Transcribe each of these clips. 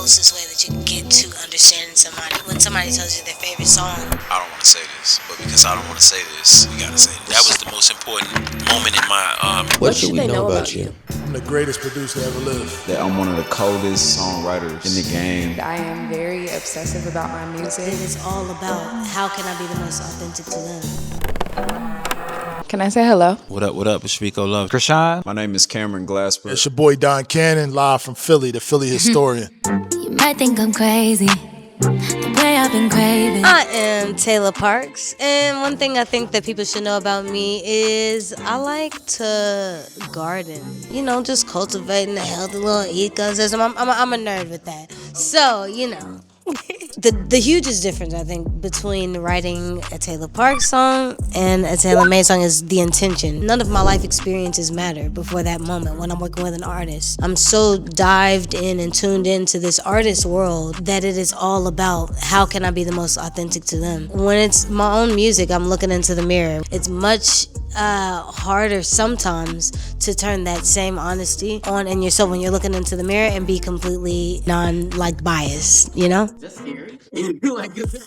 closest way that you can get to understanding somebody. When somebody tells you their favorite song, I don't want to say this, but because I don't want to say this, you gotta say this. That was the most important moment in my. What should we know about you? I'm the greatest producer to ever live. That I'm one of the coldest songwriters in the game. I am very obsessive about my music. it is all about how can I be the most authentic to them. Can I say hello? What up? It's Rico Love. Krishan. My name is Cameron Glasper. It's your boy Don Cannon, live from Philly, the Philly historian. You might think I'm crazy, the way I've been craving. I am Tayla Parx, and one thing I think that people should know about me is I like to garden. You know, just cultivating a healthy little ecosystem. I'm a nerd with that. So, you know. The hugest difference, I think, between writing a Tayla Parx song and a Tayla May song is the intention. None of my life experiences matter before that moment when I'm working with an artist. I'm so dived in and tuned into this artist world that it is all about how can I be the most authentic to them. When it's my own music, I'm looking into the mirror. It's much harder sometimes to turn that same honesty on in yourself when you're looking into the mirror and be completely biased, you know? That's scary.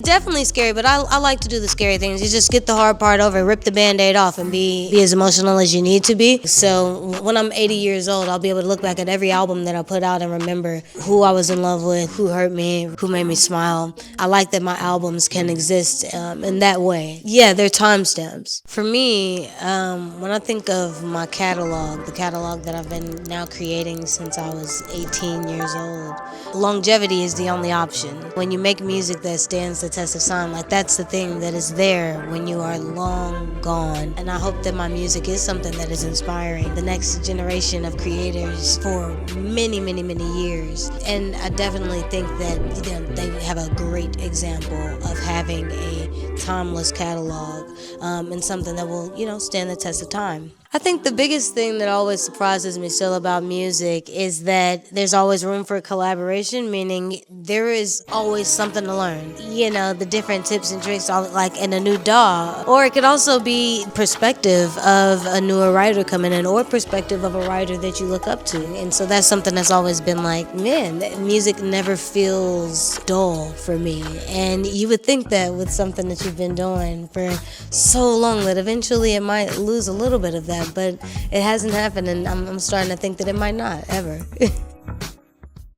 Definitely scary, but I like to do the scary things. You just get the hard part over, rip the Band-Aid off, and be as emotional as you need to be. So when I'm 80 years old, I'll be able to look back at every album that I put out and remember who I was in love with, who hurt me, who made me smile. I like that my albums can exist in that way. Yeah, they're timestamps. For me, when I think of my catalog, the catalog that I've been now creating since I was 18 years old, longevity is the only option. When you make music that stands the test of time, that's the thing that is there when you are long gone. And I hope that my music is something that is inspiring the next generation of creators for many, many, many years. And I definitely think that they have a great example of having a timeless catalog and something that will, stand the test of time. I think the biggest thing that always surprises me still about music is that there's always room for collaboration, meaning there is always something to learn. The different tips and tricks, like in a new DAW. Or it could also be perspective of a newer writer coming in, or perspective of a writer that you look up to. And so that's something that's always been music never feels dull for me. And you would think that with something that you've been doing for so long that eventually it might lose a little bit of that. But it hasn't happened, and I'm starting to think that it might not, ever.